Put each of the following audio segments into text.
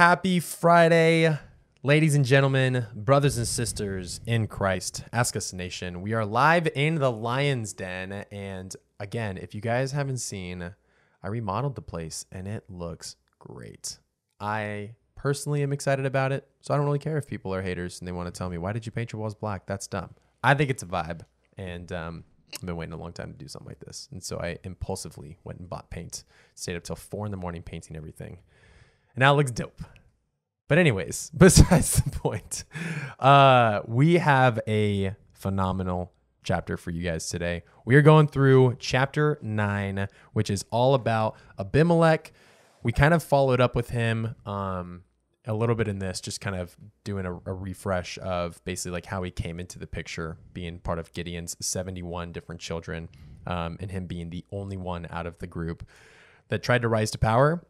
Happy Friday, ladies and gentlemen, brothers and sisters in Christ. Ask Us Nation. We are live in the Lion's Den. And again, if you guys haven't seen, I remodeled the place and it looks great. I personally am excited about it. So I don't really care if people are haters and they want to tell me, why did you paint your walls black? That's dumb. I think it's a vibe. And I've been waiting a long time to do something like this. And so I impulsively went and bought paint. Stayed up till 4 a.m. painting everything. And now it looks dope. But anyways, besides the point, we have a phenomenal chapter for you guys today. We are going through chapter 9, which is all about Abimelech. We kind of followed up with him a little bit in this, just kind of doing a refresh of basically like how he came into the picture, being part of Gideon's 71 different children, and him being the only one out of the group that tried to rise to power.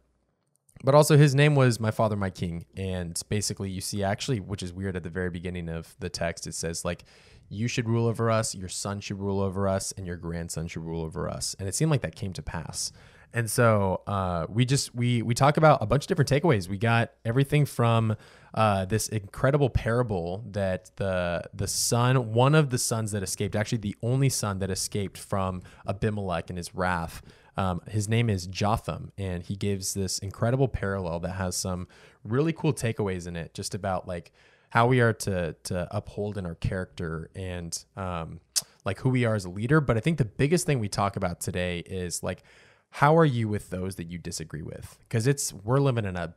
But also his name was My Father, My King. And basically you see actually, which is weird at the very beginning of the text, it says like, you should rule over us, your son should rule over us, and your grandson should rule over us. And it seemed like that came to pass. And so we talk about a bunch of different takeaways. We got everything from this incredible parable that the son, one of the sons that escaped, actually the only son that escaped from Abimelech and his wrath, his name is Jotham, and he gives this incredible parallel that has some really cool takeaways in it, just about like how we are to uphold in our character and like who we are as a leader. But I think the biggest thing we talk about today is like, how are you with those that you disagree with? Because we're living in a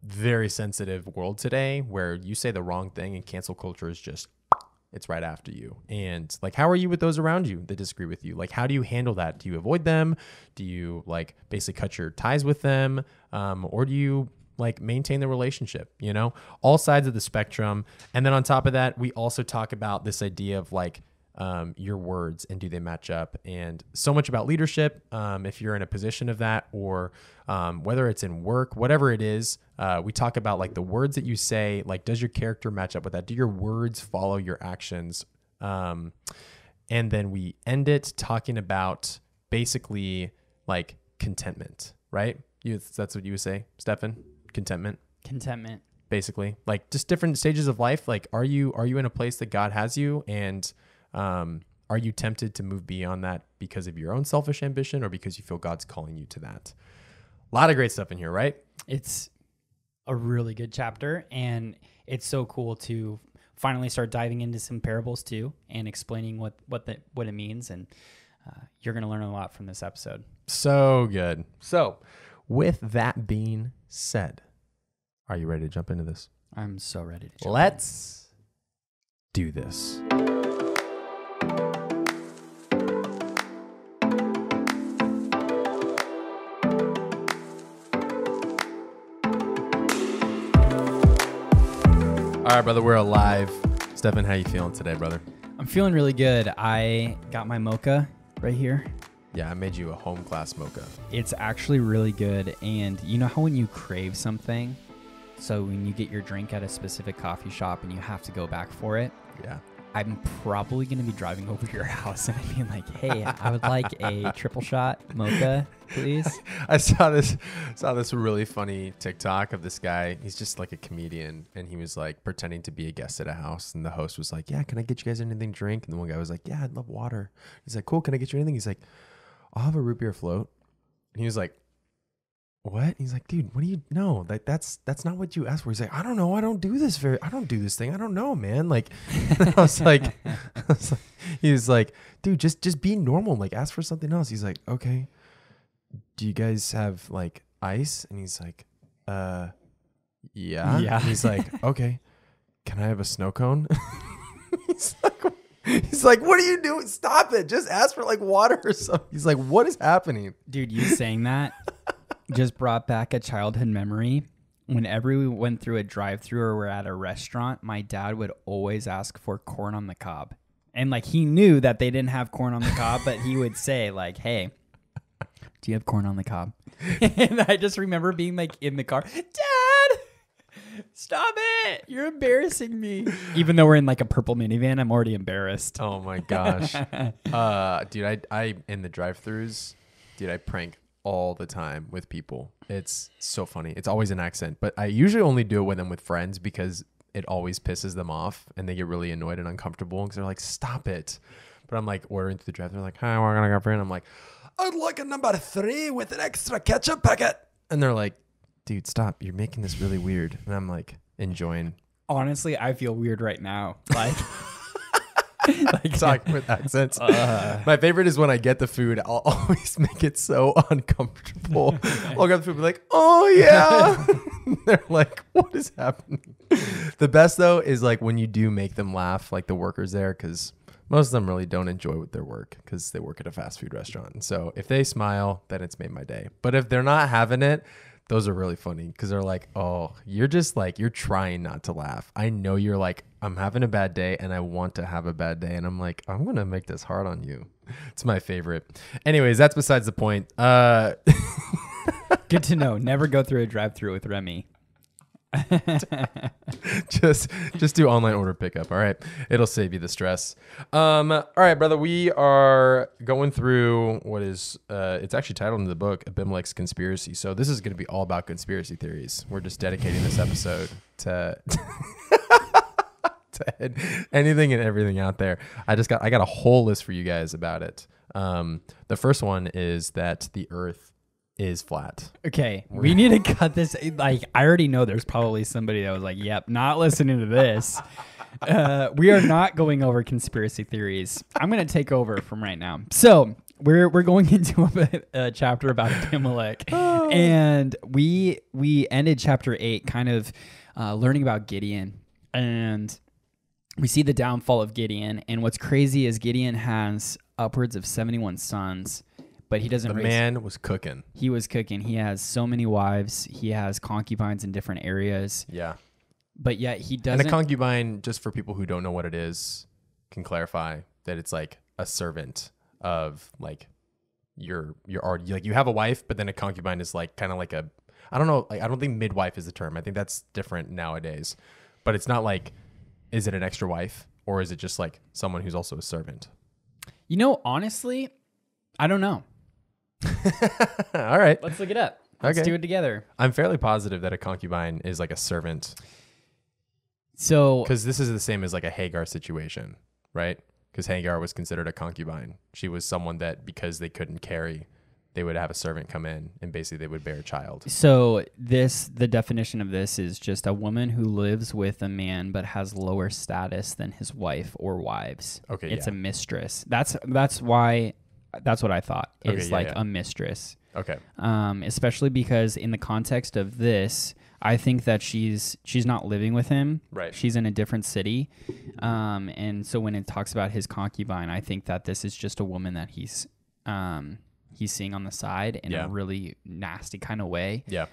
very sensitive world today where you say the wrong thing and cancel culture is just, it's right after you. And like, how are you with those around you that disagree with you? Like, how do you handle that? Do you avoid them? Do you like basically cut your ties with them? Or do you like maintain the relationship, you know, all sides of the spectrum. And then on top of that, we also talk about this idea of like, your words and do they match up, and so much about leadership. If you're in a position of that, or whether it's in work, whatever it is, we talk about like the words that you say, like, does your character match up with that? Do your words follow your actions? And then we end it talking about basically like contentment, right? That's what you would say, Stefan? Contentment. Basically, like just different stages of life. Like, are you in a place that God has you, and are you tempted to move beyond that because of your own selfish ambition or because you feel God's calling you to that? A lot of great stuff in here, right? It's a really good chapter, and it's so cool to finally start diving into some parables too and explaining what it means. And you're going to learn a lot from this episode. So good. So with that being said, are you ready to jump into this? I'm so ready to jump Let's do this. All right, brother, we're alive. Stefan, how you feeling today, brother? I'm feeling really good. I got my mocha right here. Yeah, I made you a home class mocha. It's actually really good. And you know how when you crave something, so when you get your drink at a specific coffee shop and you have to go back for it? Yeah. I'm probably going to be driving over to your house and being like, hey, I would like a triple shot mocha, please. I saw this really funny TikTok of this guy. He's just like a comedian, and he was like pretending to be a guest at a house, and the host was like, yeah, can I get you guys anything to drink? And the one guy was like, yeah, I'd love water. He's like, cool, can I get you anything? He's like, I'll have a root beer float. And he was like, what? He's like, dude, what do you know? Like, that's not what you asked for. He's like, I don't know. I don't do this thing. I don't know, man. Like, I was like, he was like, dude, just be normal. Like, ask for something else. He's like, okay. Do you guys have like ice? And he's like, yeah. And he's like, okay. Can I have a snow cone? He's like, what are you doing? Stop it. Just ask for like water or something. He's like, what is happening? Dude, you saying that just brought back a childhood memory. Whenever we went through a drive-thru or we're at a restaurant, my dad would always ask for corn on the cob. And like, he knew that they didn't have corn on the cob, but he would say like, hey, do you have corn on the cob? And I just remember being like in the car, Dad, stop it. You're embarrassing me. Even though we're in like a purple minivan, I'm already embarrassed. Oh my gosh. Dude, I in the drive-thrus, dude, I prank all the time with people. It's so funny. It's always an accent, but I usually only do it when I'm with friends because it always pisses them off and they get really annoyed and uncomfortable because they're like, stop it. But I'm like ordering through the drive. They're like, hi, we're going to go for it. And I'm like, I'd like a number 3 with an extra ketchup packet. And they're like, dude, stop. You're making this really weird. And I'm like enjoying. Honestly, I feel weird right now. Like, talking with accents. My favorite is when I get the food, I'll always make it so uncomfortable. I'll grab the food and be like, oh yeah. They're like, what is happening? The best though is like when you do make them laugh, like the workers there, because most of them really don't enjoy their work because they work at a fast food restaurant. And so if they smile, then it's made my day. But if they're not having it, those are really funny because they're like, oh, you're just like, you're trying not to laugh. I know you're like, I'm having a bad day and I want to have a bad day. And I'm like, I'm going to make this hard on you. It's my favorite. Anyways, that's besides the point. Good to know. Never go through a drive-through with Remy. just do online order pickup. All right, it'll save you the stress. All right, brother, we are going through what is it's actually titled in the book Abimelech's Conspiracy. So this is going to be all about conspiracy theories. We're just dedicating this episode to to anything and everything out there. I got a whole list for you guys about it. The first one is that the earth is flat. Okay, we need to cut this. Like, I already know there's probably somebody that was like, yep, not listening to this. We are not going over conspiracy theories. I'm going to take over from right now. So we're going into a chapter about Abimelech. And we ended chapter 8 kind of learning about Gideon. And we see the downfall of Gideon. And what's crazy is Gideon has upwards of 71 sons. But he doesn't. The man was cooking. He was cooking. He has so many wives. He has concubines in different areas. Yeah. But yet he doesn't. And a concubine, just for people who don't know what it is, can clarify that it's like a servant of like your already, like you have a wife, but then a concubine is like kind of like a, I don't know. Like, I don't think midwife is the term. I think that's different nowadays. But it's not like, is it an extra wife or is it just like someone who's also a servant? You know, honestly, I don't know. All right. Let's look it up. Let's do it together. I'm fairly positive that a concubine is like a servant. So, because this is the same as like a Hagar situation, right? Because Hagar was considered a concubine. She was someone that because they couldn't carry, they would have a servant come in and basically they would bear a child. So the definition of this is just a woman who lives with a man but has lower status than his wife or wives. Okay, it's a mistress. That's why. That's what I thought. It's a mistress. Okay. Especially because in the context of this, I think that she's not living with him. Right. She's in a different city. And so when it talks about his concubine, I think that this is just a woman that he's seeing on the side in a really nasty kind of way. Yeah.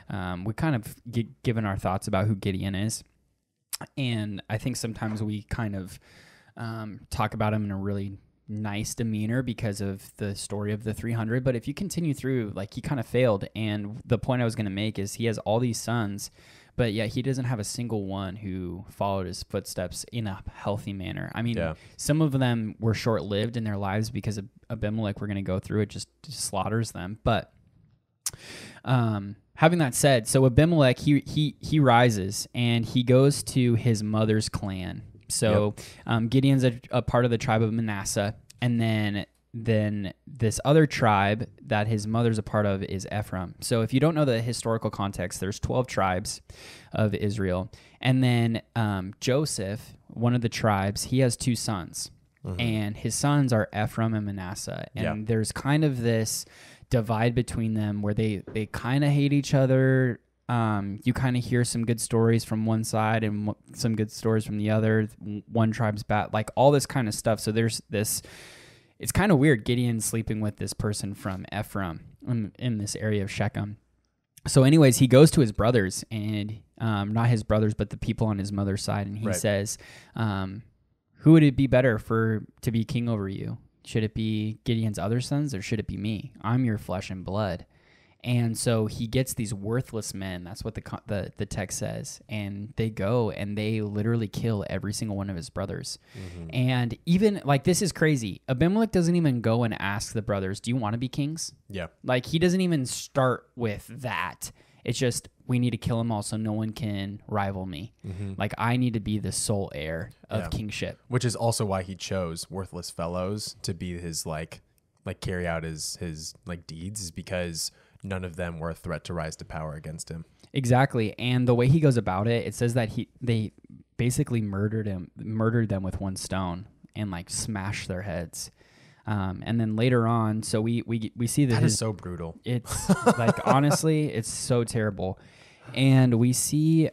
We kind of given our thoughts about who Gideon is. And I think sometimes we kind of talk about him in a really nice demeanor because of the story of the 300. But if you continue through, like, he kind of failed. And the point I was going to make is he has all these sons, but yet he doesn't have a single one who followed his footsteps in a healthy manner. I mean, some of them were short-lived in their lives because of Abimelech, we're going to go through it, just slaughters them. But having that said, so Abimelech, he rises and he goes to his mother's clan. So Gideon's a part of the tribe of Manasseh, and then this other tribe that his mother's a part of is Ephraim. So if you don't know the historical context, there's 12 tribes of Israel, and then Joseph, one of the tribes, he has 2 sons, and his sons are Ephraim and Manasseh, and there's kind of this divide between them where they kind of hate each other. You kind of hear some good stories from one side and some good stories from the other. One tribe's bad, like all this kind of stuff. So there's this, it's kind of weird. Gideon sleeping with this person from Ephraim in this area of Shechem. So anyways, he goes to his brothers and, not his brothers, but the people on his mother's side. And he says, who would it be better to be king over you? Should it be Gideon's other sons or should it be me? I'm your flesh and blood. And so he gets these worthless men. That's what the text says. And they go and they literally kill every single one of his brothers. And even like, this is crazy. Abimelech doesn't even go and ask the brothers, do you want to be kings? Yeah. Like, he doesn't even start with that. It's just, we need to kill them all so no one can rival me. Like, I need to be the sole heir of kingship. Which is also why he chose worthless fellows to be his like carry out his like deeds, is because none of them were a threat to rise to power against him. Exactly. And the way he goes about it, it says that they basically murdered them with one stone and like smashed their heads. And then later on, so we see that that is so brutal. It's like, honestly, it's so terrible. And we see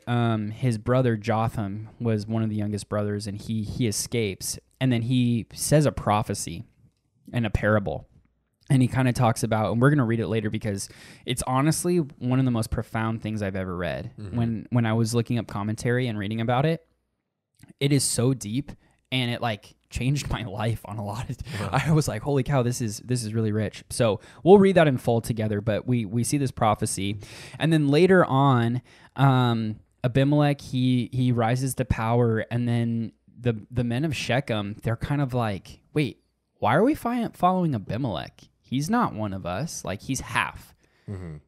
his brother Jotham was one of the youngest brothers, and he escapes. And then he says a prophecy and a parable. And he kind of talks about, and we're going to read it later because it's honestly one of the most profound things I've ever read. When I was looking up commentary and reading about it, it is so deep, and it like changed my life on a lot of I was like, holy cow, this is really rich. So we'll read that in full together, but we see this prophecy. And then later on, Abimelech, he rises to power, and then the men of Shechem, they're kind of like, wait, why are we following Abimelech? He's not one of us. Like, he's half.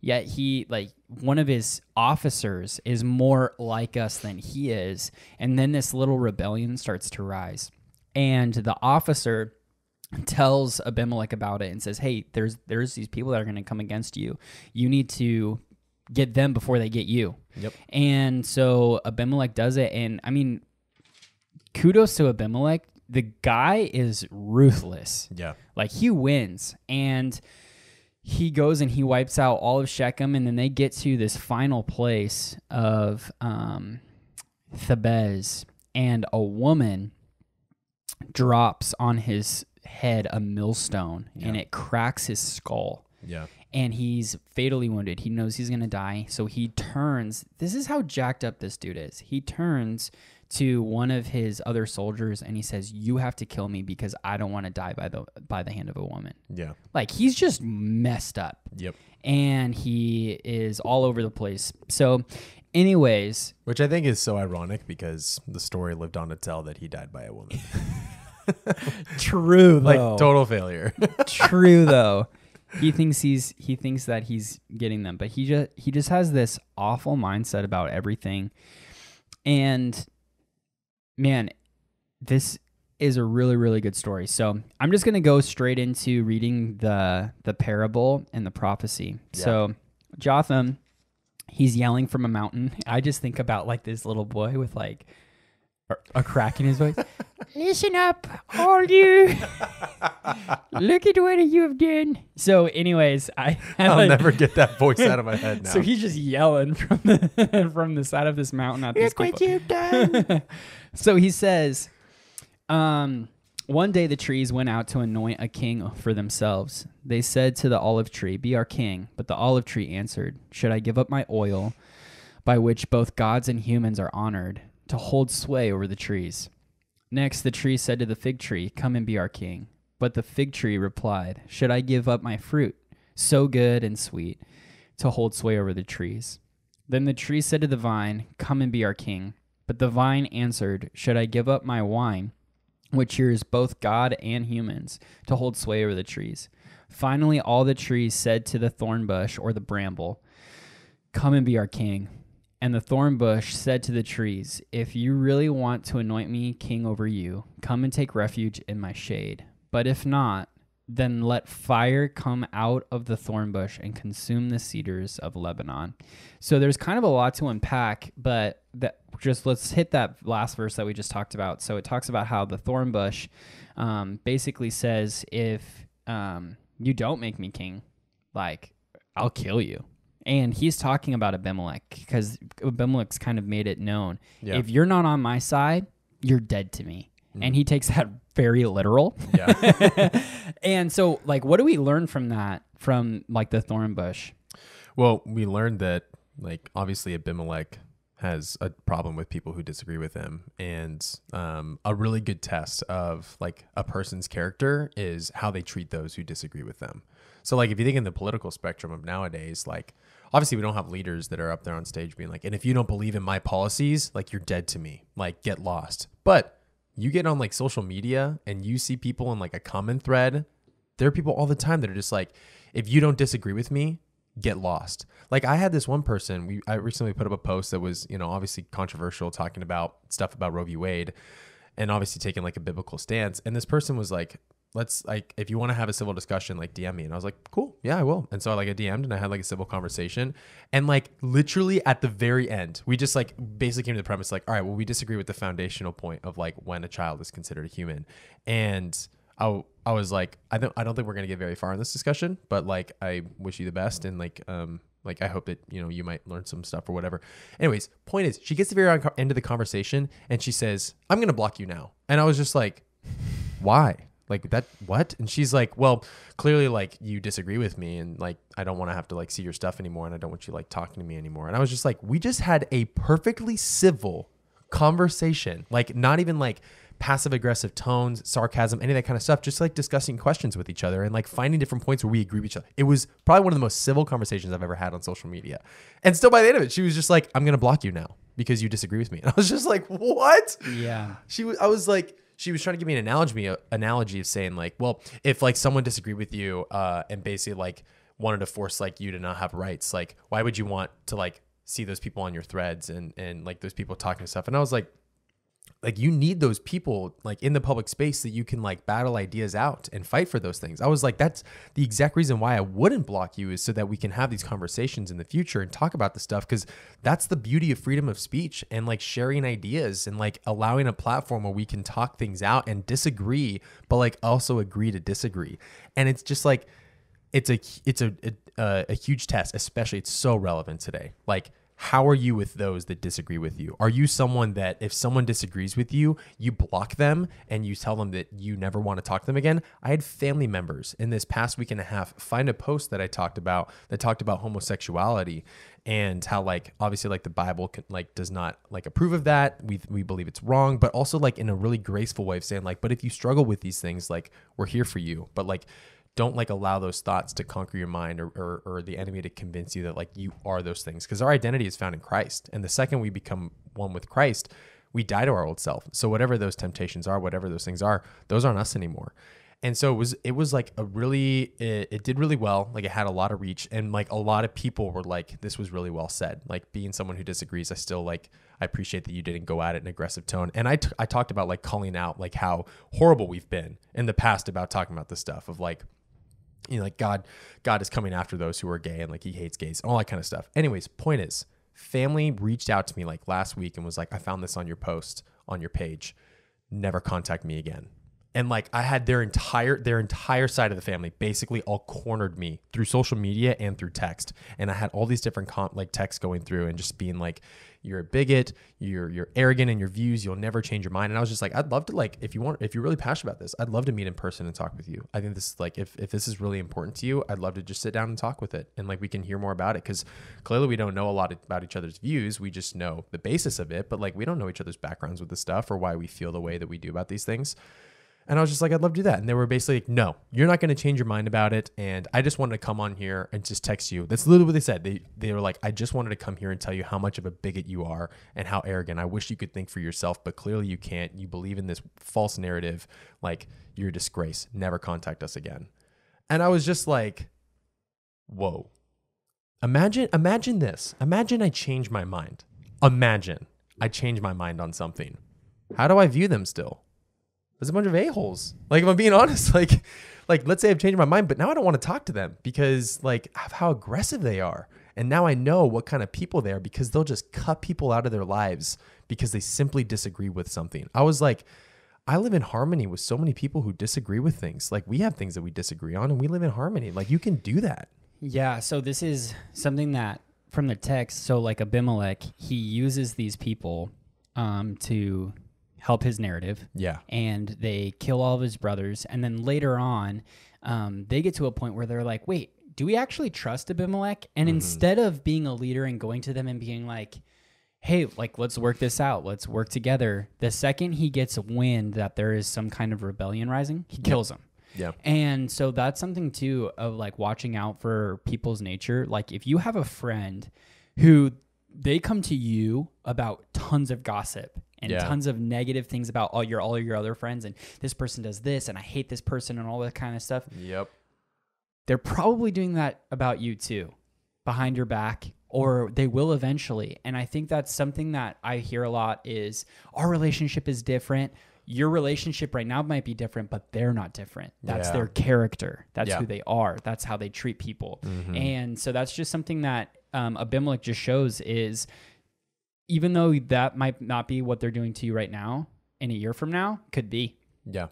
Yet he, like, one of his officers is more like us than he is. And then this little rebellion starts to rise. And the officer tells Abimelech about it and says, hey, there's these people that are going to come against you. You need to get them before they get you. Yep. And so Abimelech does it. And, I mean, kudos to Abimelech. The guy is ruthless. Yeah. Like, he wins. And he goes and he wipes out all of Shechem, and then they get to this final place of Thebez, and a woman drops on his head a millstone, and it cracks his skull. Yeah. And he's fatally wounded. He knows he's going to die. So he turns. This is how jacked up this dude is. He turns to one of his other soldiers and he says, you have to kill me because I don't want to die by the hand of a woman. Yeah. Like, he's just messed up. Yep. And he is all over the place. So anyways. Which I think is so ironic because the story lived on to tell that he died by a woman. True, though. Like, total failure. True, though. He thinks that he's getting them, but he just has this awful mindset about everything. And man, this is a really, really good story. So I'm just going to go straight into reading the parable and the prophecy. Yeah. So Jotham, he's yelling from a mountain. I just think about like this little boy with like a crack in his voice. Listen up, all you. Look at what you have done. So anyways, I'll never get that voice out of my head now. So he's just yelling from the side of this mountain at these people. Look what you've done. So he says, one day the trees went out to anoint a king for themselves. They said to the olive tree, be our king. But the olive tree answered, should I give up my oil by which both gods and humans are honored, to hold sway over the trees? Next, the tree said to the fig tree, come and be our king. But the fig tree replied, should I give up my fruit, so good and sweet, to hold sway over the trees? Then the tree said to the vine, come and be our king. But the vine answered, should I give up my wine, which hears both God and humans, to hold sway over the trees? Finally, all the trees said to the thorn bush or the bramble, come and be our king. And the thorn bush said to the trees, if you really want to anoint me king over you, come and take refuge in my shade. But if not, then let fire come out of the thorn bush and consume the cedars of Lebanon. So there's kind of a lot to unpack, but let's hit that last verse that we just talked about. So it talks about how the thorn bush basically says, if you don't make me king, like, I'll kill you. And he's talking about Abimelech because Abimelech's kind of made it known. Yeah. If you're not on my side, you're dead to me. And he takes that very literal. Yeah. And so, like, what do we learn from that, from, like, the thorn bush? Well, we learned that, like, obviously Abimelech has a problem with people who disagree with him. And a really good test of like a person's character is how they treat those who disagree with them. So like if you think in the political spectrum of nowadays, like obviously we don't have leaders that are up there on stage being like, and if you don't believe in my policies, like you're dead to me, like get lost. But you get on like social media and you see people in like a common thread. There are people all the time that are just like, if you don't disagree with me, get lost. Like I had this one person, I recently put up a post that was, you know, obviously controversial, talking about stuff about Roe v. Wade and obviously taking like a biblical stance. And this person was like, let's like, if you want to have a civil discussion, like DM me. And I was like, cool. Yeah, I will. And so I DM'd and I had like a civil conversation. And like literally at the very end, we just like basically came to the premise like, all right, well, we disagree with the foundational point of like when a child is considered a human. And I was like, I don't think we're going to get very far in this discussion, but like, I wish you the best. And like I hope that, you know, you might learn some stuff or whatever. Anyways, point is she gets to the very end of the conversation and she says, I'm going to block you now. And I was just like, why? Like that, what? And she's like, well, clearly like you disagree with me and like, I don't want to have to like see your stuff anymore. And I don't want you like talking to me anymore. And I was just like, we just had a perfectly civil conversation, like not even like passive aggressive tones, sarcasm, any of that kind of stuff, just like discussing questions with each other and like finding different points where we agree with each other. It was probably one of the most civil conversations I've ever had on social media. And still by the end of it, she was just like, I'm going to block you now because you disagree with me. And I was just like, what? Yeah. She was trying to give me an analogy of saying like, well, if like someone disagreed with you and basically like wanted to force like you to not have rights, like why would you want to like see those people on your threads and like those people talking and stuff? And I was like you need those people like in the public space that you can like battle ideas out and fight for those things. I was like, that's the exact reason why I wouldn't block you, is so that we can have these conversations in the future and talk about this stuff. Cause that's the beauty of freedom of speech and like sharing ideas and like allowing a platform where we can talk things out and disagree, but like also agree to disagree. And it's just like, it's a huge test, especially it's so relevant today. Like, how are you with those that disagree with you? Are you someone that if someone disagrees with you, you block them and you tell them that you never want to talk to them again? I had family members in this past week and a half find a post that I talked about homosexuality and how like obviously like the Bible does not like approve of that. We believe it's wrong, but also like in a really graceful way of saying like, but if you struggle with these things, like we're here for you. But like don't like allow those thoughts to conquer your mind or the enemy to convince you that like you are those things, because our identity is found in Christ. And the second we become one with Christ, we die to our old self. So whatever those temptations are, whatever those things are, those aren't us anymore. And so it was like it did really well. Like it had a lot of reach and like a lot of people were like, this was really well said. Like being someone who disagrees, I appreciate that you didn't go at it in an aggressive tone. And I talked about like calling out like how horrible we've been in the past about talking about this stuff of like, you know, like God is coming after those who are gay and like he hates gays, all that kind of stuff. Anyways, point is, family reached out to me like last week and was like, I found this on your post on your page. Never contact me again. And like I had their entire side of the family basically all cornered me through social media and through text. And I had all these different texts going through and just being like, you're a bigot, you're arrogant in your views, you'll never change your mind. And I was just like, I'd love to like, if you're really passionate about this, I'd love to meet in person and talk with you. I think this is like, if this is really important to you, I'd love to just sit down and talk with it. And like, we can hear more about it. Cause clearly we don't know a lot about each other's views. We just know the basis of it, but like, we don't know each other's backgrounds with this stuff or why we feel the way that we do about these things. And I was just like, I'd love to do that. And they were basically like, no, you're not going to change your mind about it. And I just wanted to come on here and just text you. That's literally what they said. They were like, I just wanted to come here and tell you how much of a bigot you are and how arrogant. I wish you could think for yourself, but clearly you can't. You believe in this false narrative. Like, you're a disgrace. Never contact us again. And I was just like, whoa. Imagine this. Imagine I change my mind. Imagine I change my mind on something. How do I view them still? There's a bunch of a-holes. Like, if I'm being honest, like let's say I've changed my mind, but now I don't want to talk to them because like of how aggressive they are. And now I know what kind of people they are because they'll just cut people out of their lives because they simply disagree with something. I was like, I live in harmony with so many people who disagree with things. Like, we have things that we disagree on and we live in harmony. Like, you can do that. Yeah. So this is something that from the text. So like Abimelech, he uses these people to help his narrative. Yeah. And they kill all of his brothers. And then later on, they get to a point where they're like, wait, do we actually trust Abimelech? And instead of being a leader and going to them and being like, hey, like, let's work this out. Let's work together. The second he gets wind that there is some kind of rebellion rising, he kills him. Yeah. And so that's something too of like watching out for people's nature. Like if you have a friend who they come to you about tons of gossip and tons of negative things about all your other friends, and this person does this and I hate this person and all that kind of stuff. Yep. They're probably doing that about you too, behind your back, or they will eventually. And I think that's something that I hear a lot is our relationship is different. Your relationship right now might be different, but they're not different. That's their character. That's who they are. That's how they treat people. And so that's just something that Abimelech just shows is, even though that might not be what they're doing to you right now, in a year from now, could be. Yeah.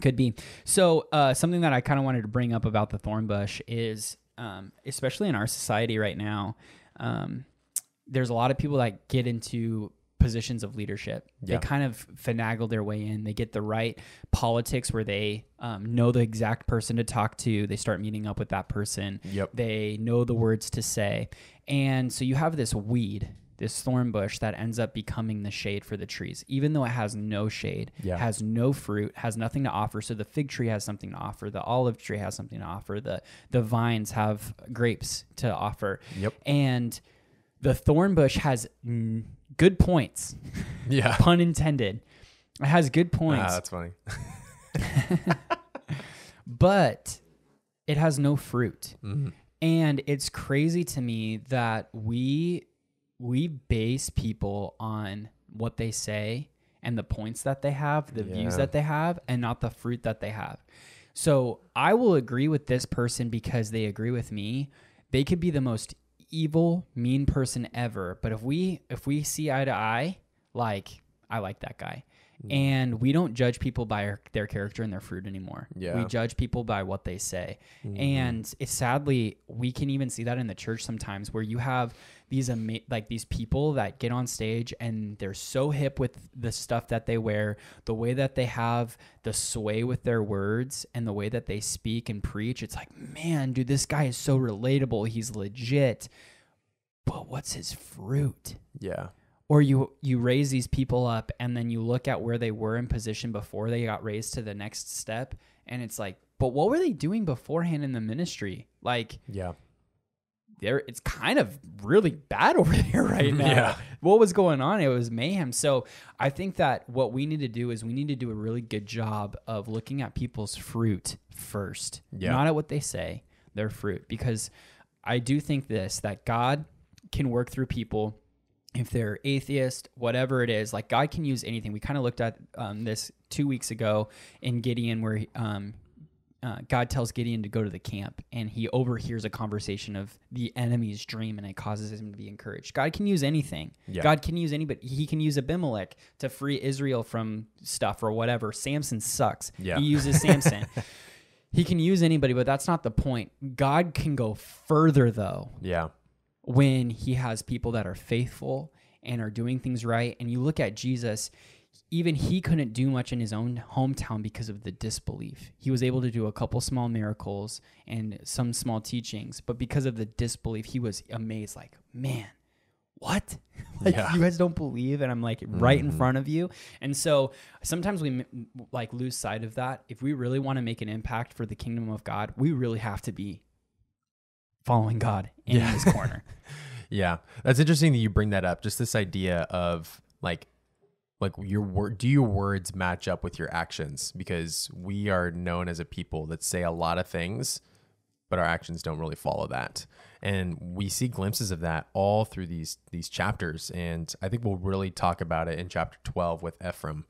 Could be. So something that I kind of wanted to bring up about the thorn bush is, especially in our society right now, there's a lot of people that get into positions of leadership. They kind of finagle their way in. They get the right politics where they know the exact person to talk to. They start meeting up with that person. They know the words to say. And so you have this weed, this thorn bush that ends up becoming the shade for the trees, even though it has no shade, has no fruit, has nothing to offer. So the fig tree has something to offer. The olive tree has something to offer. The vines have grapes to offer. And the thorn bush has good points. Pun intended. It has good points. That's funny. But it has no fruit. And it's crazy to me that we base people on what they say and the points that they have, the views that they have, and not the fruit that they have. So I will agree with this person because they agree with me. They could be the most evil, mean person ever, but if we see eye to eye, like, I like that guy. And we don't judge people by their character and their fruit anymore. We judge people by what they say. And it's sadly, we can even see that in the church sometimes, where you have these these people that get on stage and they're so hip with the stuff that they wear, the way that they have the sway with their words and the way that they speak and preach. It's like, man, dude, this guy is so relatable. He's legit. But what's his fruit? Or you raise these people up and then you look at where they were in position before they got raised to the next step. And it's like, but what were they doing beforehand in the ministry? Like, it's kind of really bad over there right now. What was going on? It was mayhem. So I think that what we need to do is we need to do a really good job of looking at people's fruit first, not at what they say, their fruit. Because I do think that God can work through people. If they're atheist, whatever it is, like God can use anything. We kind of looked at this 2 weeks ago in Gideon, where God tells Gideon to go to the camp, and he overhears a conversation of the enemy's dream, and it causes him to be encouraged. God can use anything. God can use anybody. He can use Abimelech to free Israel from stuff or whatever. Samson sucks. He uses Samson. He can use anybody, but that's not the point. God can go further, though. When he has people that are faithful and are doing things right. And you look at Jesus, even he couldn't do much in his own hometown because of the disbelief. He was able to do a couple small miracles and some small teachings, but because of the disbelief, he was amazed, like, man, what? Like, you guys don't believe? And I'm like, right in front of you. And so sometimes we like lose sight of that. If we really want to make an impact for the kingdom of God, we really have to be following God in his corner. That's interesting that you bring that up. Just this idea of like do your words match up with your actions? Because we are known as a people that say a lot of things, but our actions don't really follow that. And we see glimpses of that all through these chapters. And I think we'll really talk about it in chapter 12 with Ephraim.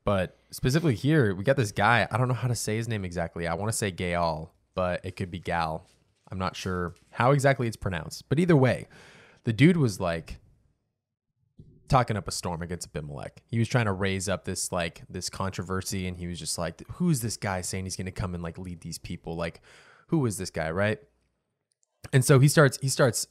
But specifically here, we got this guy. I don't know how to say his name exactly. I want to say Gaal, but it could be Gal. I'm not sure how exactly it's pronounced, but either way, the dude was like talking up a storm against Abimelech. He was trying to raise up this controversy, and he was just like, who's this guy saying he's going to come and like lead these people? Like, who is this guy, right? And so he starts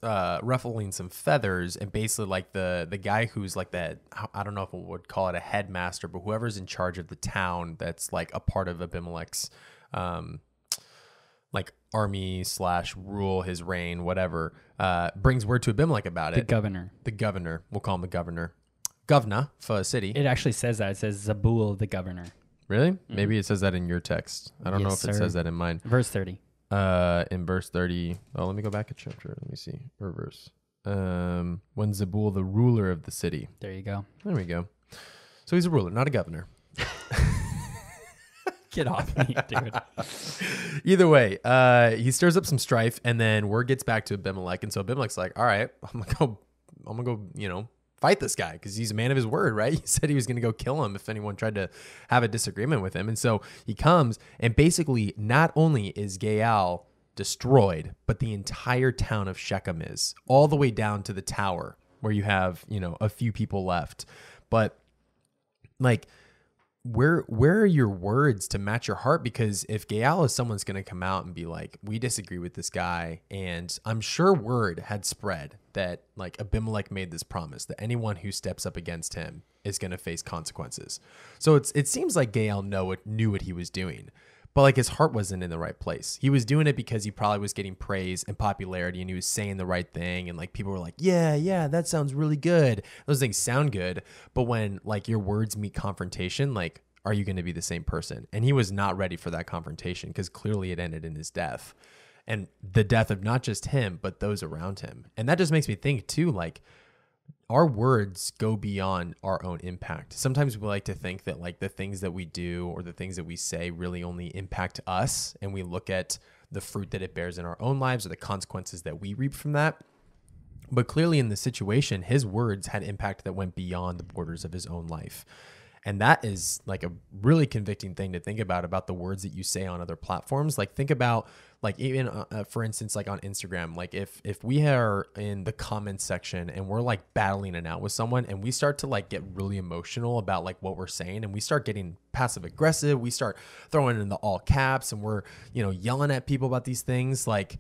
ruffling some feathers, and basically like the guy who's like that, I don't know if we would call it a headmaster, but whoever's in charge of the town that's like a part of Abimelech's like army / rule, his reign, whatever, brings word to Abimelech about The it. governor. The governor, we'll call him the governor. Governor for a city. It actually says that. It says Zabul, the governor. Really? Maybe it says that in your text. I don't know Yes, if it sir. says that in mine. Verse 30. In verse 30. Oh, let me go back a chapter. Let me see. Or verse. When Zabul, the ruler of the city. There you go. There we go. So he's a ruler, not a governor. Get off me, dude. Either way, he stirs up some strife, and then word gets back to Abimelech, and so Abimelech's like, "All right, I'm gonna go, fight this guy because he's a man of his word, right? He said he was gonna go kill him if anyone tried to have a disagreement with him." And so he comes, and basically, not only is Gaal destroyed, but the entire town of Shechem is, all the way down to the tower where you have, a few people left, but like. Where are your words to match your heart? Because if Gaal is someone's going to come out and be like, we disagree with this guy, and I'm sure word had spread that like Abimelech made this promise that anyone who steps up against him is going to face consequences. So it seems like Gaal knew what he was doing, but like his heart wasn't in the right place. He was doing it because he probably was getting praise and popularity, and he was saying the right thing, and like people were like, yeah, that sounds really good. Those things sound good, but when like your words meet confrontation, like, are you going to be the same person? And he was not ready for that confrontation because clearly it ended in his death, and the death of not just him but those around him. And that just makes me think too, like, our words go beyond our own impact. Sometimes we like to think that like the things that we do or the things that we say really only impact us, and we look at the fruit that it bears in our own lives or the consequences that we reap from that. But clearly in this situation, his words had impact that went beyond the borders of his own life. And that is like a really convicting thing to think about the words that you say on other platforms. Like think about like even for instance, like on Instagram, like if we are in the comments section and we're like battling it out with someone and we start to like get really emotional about like what we're saying, and we start getting passive aggressive, we start throwing in the all caps, and we're, yelling at people about these things, like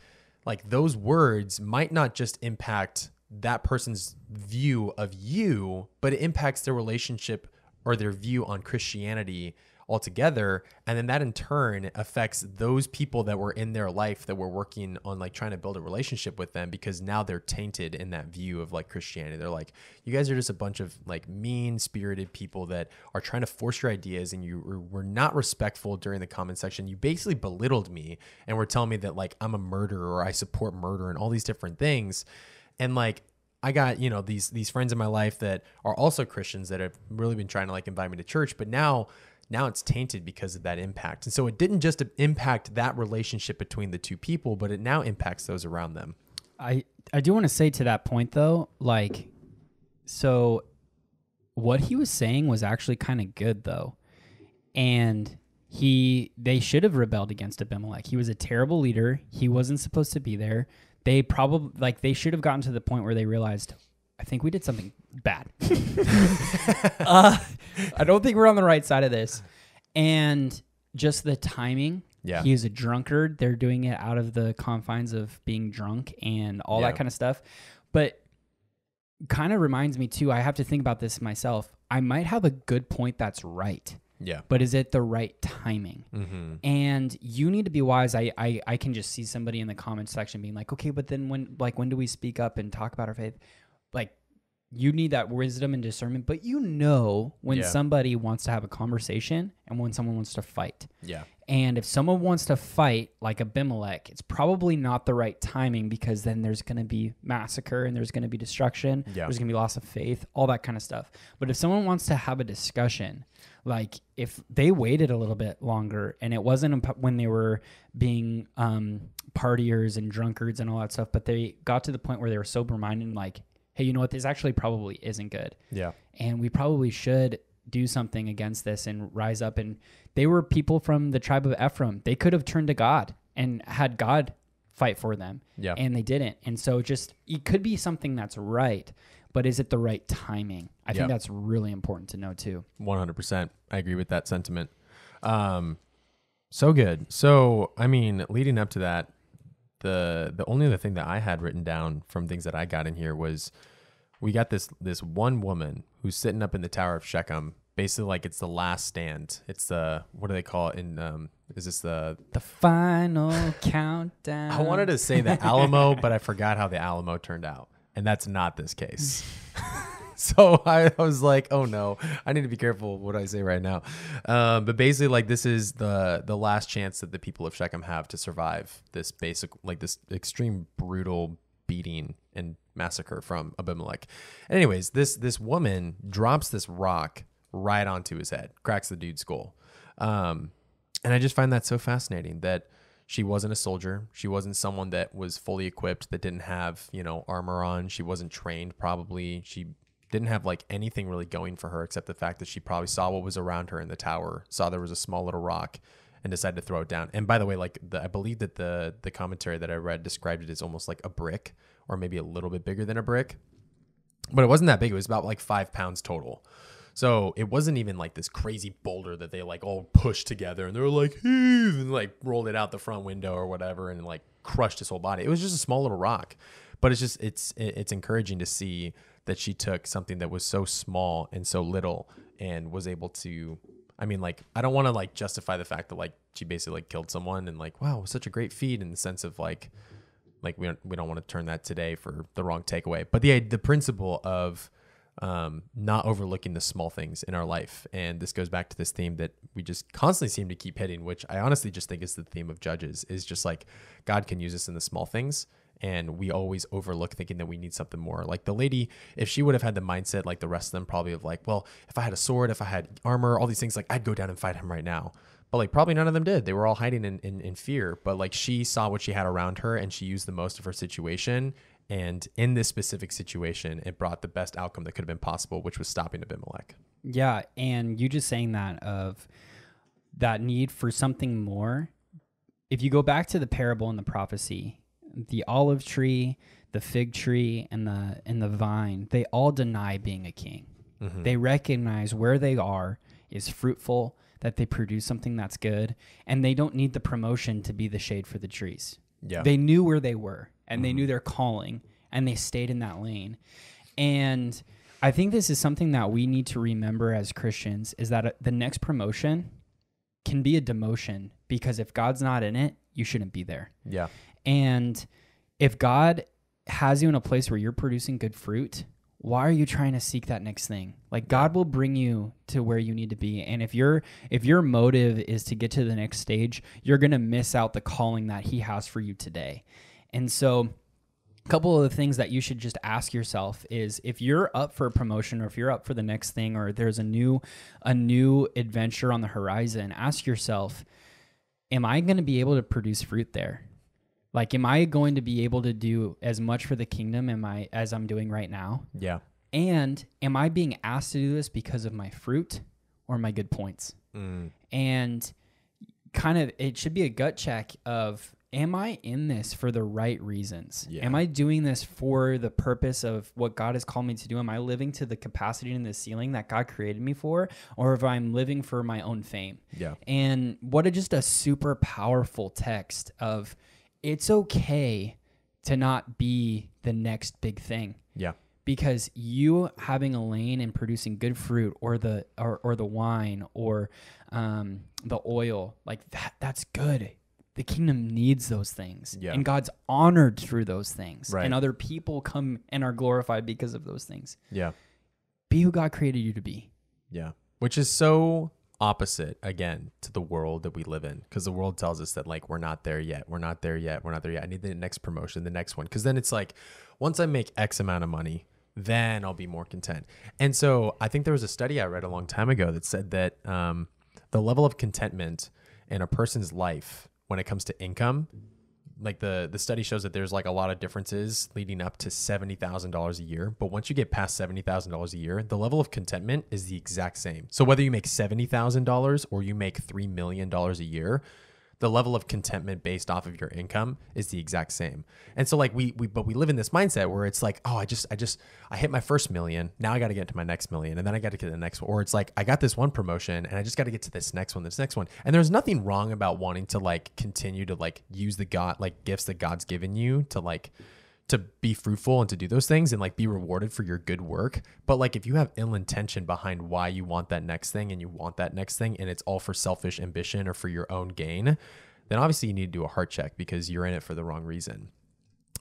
those words might not just impact that person's view of you, but it impacts their relationship or their view on Christianity altogether. And then that in turn affects those people that were in their life that were working on like trying to build a relationship with them, because now they're tainted in that view of like Christianity. They're like, you guys are just a bunch of like mean spirited people that are trying to force your ideas, and you were not respectful during the comment section. You basically belittled me and were telling me that like I'm a murderer or I support murder and all these different things. And like, I got, these friends in my life that are also Christians that have really been trying to like invite me to church, but now it's tainted because of that impact. And so it didn't just impact that relationship between the two people, but it now impacts those around them. I do want to say to that point though, like, so what he was saying was actually kind of good though. And they should have rebelled against Abimelech. He was a terrible leader. He wasn't supposed to be there. They probably they should have gotten to the point where they realized, I think we did something bad. I don't think we're on the right side of this. And just the timing. Yeah. He was a drunkard. They're doing it out of the confines of being drunk and all that kind of stuff. But kind of reminds me too, I have to think about this myself. I might have a good point that's right. Yeah. But is it the right timing? Mm-hmm. And you need to be wise. I can just see somebody in the comments section being like, okay, but then when do we speak up and talk about our faith? Like, you need that wisdom and discernment, but when somebody wants to have a conversation and when someone wants to fight. Yeah. And if someone wants to fight like Abimelech, it's probably not the right timing, because then there's going to be massacre and there's going to be destruction. Yeah. There's going to be loss of faith, all that kind of stuff. But if someone wants to have a discussion, like if they waited a little bit longer and it wasn't when they were being partiers and drunkards and all that stuff, but they got to the point where they were sober-minded and like, hey, you know what, this actually probably isn't good. Yeah. And we probably should do something against this and rise up. And they were people from the tribe of Ephraim. They could have turned to God and had God fight for them. Yeah. And they didn't. And so it could be something that's right, but is it the right timing? I think that's really important to know too. 100%. I agree with that sentiment. So good. So, I mean, leading up to that, the only other thing that I had written down from things that I got in here was we got this one woman who's sitting up in the Tower of Shechem, basically like it's the last stand. It's the, what do they call it in is this the final countdown? I wanted to say the Alamo, but I forgot how the Alamo turned out, and that's not this case. So I was like, oh no, I need to be careful what I say right now. But basically, like, this is the last chance that the people of Shechem have to survive this this extreme brutal beating and massacre from Abimelech. And anyways, this woman drops this rock right onto his head, cracks the dude's skull. And I just find that so fascinating that she wasn't a soldier. She wasn't someone that was fully equipped, that didn't have, armor on. She wasn't trained, probably. She didn't have like anything really going for her except the fact that she probably saw what was around her in the tower, saw there was a small little rock, and decided to throw it down. And by the way, like I believe that the commentary that I read described it as almost like a brick, or maybe a little bit bigger than a brick, but it wasn't that big. It was about like 5 pounds total. So it wasn't even like this crazy boulder that they like all pushed together and they were like, heave, and like rolled it out the front window or whatever and like crushed his whole body. It was just a small little rock. But it's encouraging to see that she took something that was so small and so little and was able to, I mean, like, I don't want to like justify the fact that like she basically like killed someone and like, wow, it was such a great feat, in the sense of like we don't want to turn that today for the wrong takeaway. But the principle of not overlooking the small things in our life. And this goes back to this theme that we just constantly seem to keep hitting, which I honestly just think is the theme of Judges, is just like God can use us in the small things. And we always overlook thinking that we need something more. Like the lady, if she would have had the mindset like the rest of them probably of like, well, if I had a sword, if I had armor, all these things, like I'd go down and fight him right now. But like probably none of them did. They were all hiding in fear. But like she saw what she had around her and she used the most of her situation. And in this specific situation, it brought the best outcome that could have been possible, which was stopping Abimelech. Yeah. And you just saying that of that need for something more. If you go back to the parable and the prophecy, the olive tree, the fig tree, and the vine, they all deny being a king. Mm-hmm. They recognize where they are is fruitful, that they produce something that's good, and they don't need the promotion to be the shade for the trees. Yeah. They knew where they were, and they knew their calling, and they stayed in that lane. And I think this is something that we need to remember as Christians, is that the next promotion can be a demotion, because if God's not in it, you shouldn't be there. Yeah. And if God has you in a place where you're producing good fruit, why are you trying to seek that next thing? Like, God will bring you to where you need to be. And if your motive is to get to the next stage, you're going to miss out the calling that he has for you today. And so a couple of the things that you should just ask yourself is, if you're up for a promotion, or if you're up for the next thing, or there's a new adventure on the horizon, ask yourself, am I going to be able to produce fruit there? Like, am I going to be able to do as much for the kingdom as I'm doing right now? Yeah. And am I being asked to do this because of my fruit or my good points? And kind of, it should be a gut check of, am I in this for the right reasons? Yeah. Am I doing this for the purpose of what God has called me to do? Am I living to the capacity and the ceiling that God created me for? Or if I'm living for my own fame? Yeah. And just a super powerful text of, it's okay to not be the next big thing. Yeah. Because you having a lane and producing good fruit, or the wine, or the oil, like that's good. The kingdom needs those things. Yeah. And God's honored through those things. Right. And other people come and are glorified because of those things. Yeah. Be who God created you to be. Yeah. Which is so opposite, again, to the world that we live in, because the world tells us that like we're not there yet, I need the next promotion, the next one, because then it's like, once I make X amount of money, then I'll be more content. And so I think there was a study I read a long time ago that said that the level of contentment in a person's life when it comes to income, like the study shows that there's like a lot of differences leading up to $70,000 a year. But once you get past $70,000 a year, the level of contentment is the exact same. So whether you make $70,000 or you make $3 million a year, the level of contentment based off of your income is the exact same. And so like we live in this mindset where it's like, oh, I hit my first million. Now I got to get to my next million. And then I got to get to the next one. Or it's like, I got this one promotion and I just got to get to this next one. And there's nothing wrong about wanting to like continue to like use the gifts that God's given you to to be fruitful and to do those things and like be rewarded for your good work. But like if you have ill intention behind why you want that next thing and you want that next thing and it's all for selfish ambition or for your own gain, then obviously you need to do a heart check because you're in it for the wrong reason.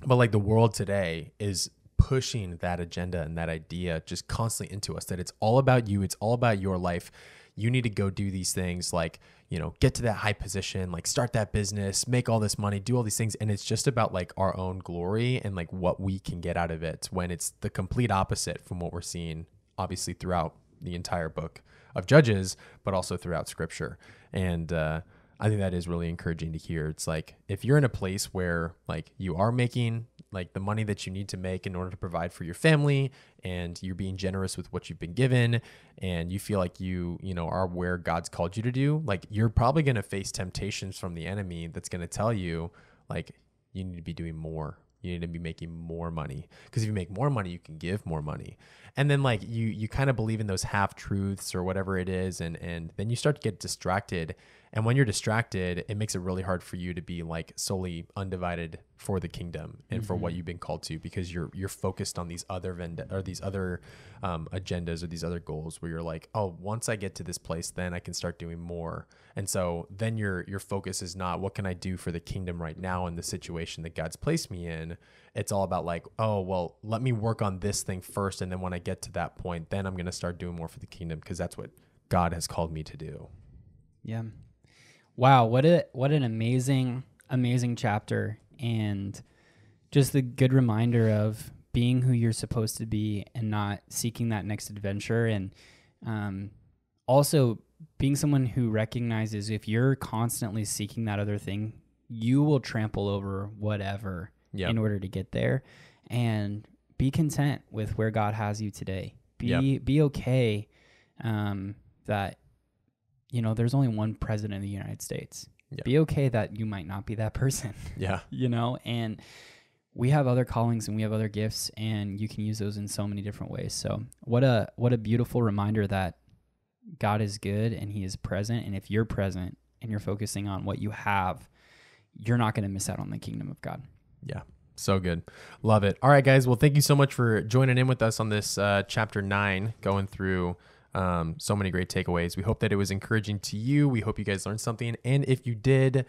But like the world today is pushing that agenda and that idea just constantly into us, that it's all about you. It's all about your life. You need to go do these things, like, you know, get to that high position, like start that business, make all this money, do all these things. And it's just about like our own glory and like what we can get out of it, when it's the complete opposite from what we're seeing, obviously, throughout the entire book of Judges, but also throughout scripture. And I think that is really encouraging to hear. It's like, if you're in a place where like you are making like the money that you need to make in order to provide for your family, and you're being generous with what you've been given, and you feel like you know, are where God's called you to do, like you're probably going to face temptations from the enemy that's going to tell you like, you need to be doing more. You need to be making more money, because if you make more money, you can give more money. And then like you kind of believe in those half truths or whatever it is. And then you start to get distracted. And when you're distracted, it makes it really hard for you to be like solely undivided for the kingdom and for what you've been called to, because you're focused on these other agendas or these other goals where you're like, oh, once I get to this place, then I can start doing more. And so then your focus is not, what can I do for the kingdom right now in the situation that God's placed me in? It's all about like, oh, well, let me work on this thing first. And then when I get to that point, then I'm going to start doing more for the kingdom, because that's what God has called me to do. Yeah. Wow. What an amazing chapter, and just the good reminder of being who you're supposed to be and not seeking that next adventure. And also being someone who recognizes if you're constantly seeking that other thing, you will trample over whatever in order to get there. And be content with where God has you today. Be okay that, you know, there's only one president of the United States. Yep. Be okay that you might not be that person. Yeah. You know, and we have other callings and we have other gifts, and you can use those in so many different ways. So what a beautiful reminder that God is good and he is present. And if you're present and you're focusing on what you have, you're not going to miss out on the kingdom of God. Yeah. So good. Love it. All right, guys. Well, thank you so much for joining in with us on this chapter 9, going through so many great takeaways. We hope that it was encouraging to you. We hope you guys learned something. And if you did,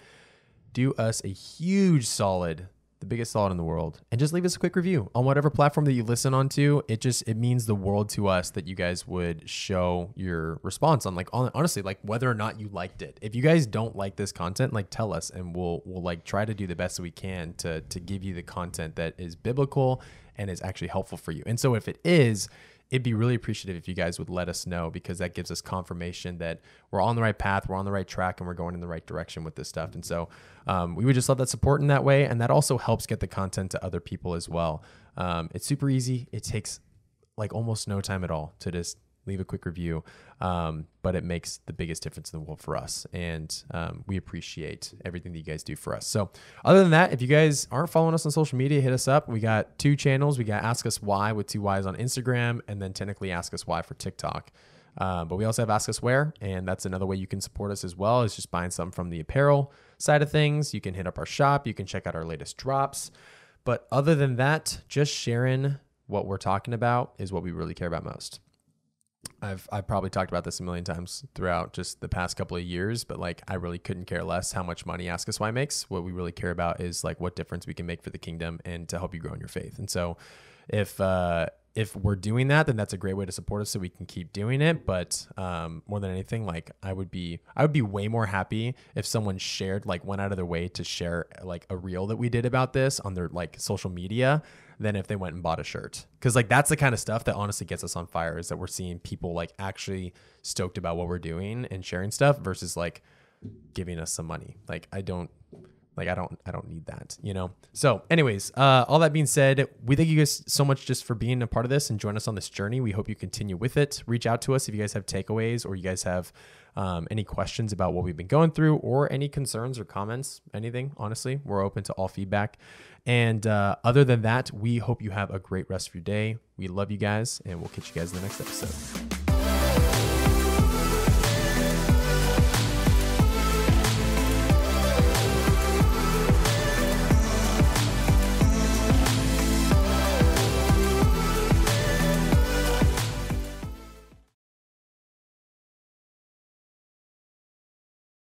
do us a huge solid, the biggest solid in the world, and just leave us a quick review on whatever platform that you listen on to. It means the world to us that you guys would show your response on, like, honestly, like whether or not you liked it. If you guys don't like this content, like tell us, and we'll like try to do the best that we can to give you the content that is biblical and is actually helpful for you. And so if it is, it'd be really appreciative if you guys would let us know, because that gives us confirmation that we're on the right path, we're on the right track, and we're going in the right direction with this stuff. And so we would just love that support in that way. And that also helps get the content to other people as well. It's super easy. It takes like almost no time at all to just leave a quick review. But it makes the biggest difference in the world for us. And we appreciate everything that you guys do for us. So other than that, if you guys aren't following us on social media, hit us up. We got 2 channels. We got Ask Us Why with 2 Ys on Instagram, and then technically Ask Us Why for TikTok. But we also have Ask Us Where, and that's another way you can support us as well, is just buying something from the apparel side of things. You can hit up our shop. You can check out our latest drops. But other than that, just sharing what we're talking about is what we really care about most. I've probably talked about this a million times throughout just the past couple of years, but like I really couldn't care less how much money Ask Us Why makes. What we really care about is like what difference we can make for the kingdom and to help you grow in your faith. And so if we're doing that, then that's a great way to support us so we can keep doing it. But more than anything, like I would be way more happy if someone went out of their way to share like a reel that we did about this on their like social media than if they went and bought a shirt. Cause like that's the kind of stuff that honestly gets us on fire, is that we're seeing people like actually stoked about what we're doing and sharing stuff versus like giving us some money. Like I don't need that, you know? So anyways, all that being said, we thank you guys so much just for being a part of this and join us on this journey. We hope you continue with it. Reach out to us if you guys have takeaways, or you guys have any questions about what we've been going through, or any concerns or comments, anything. Honestly, we're open to all feedback. And other than that, we hope you have a great rest of your day. We love you guys, and we'll catch you guys in the next episode.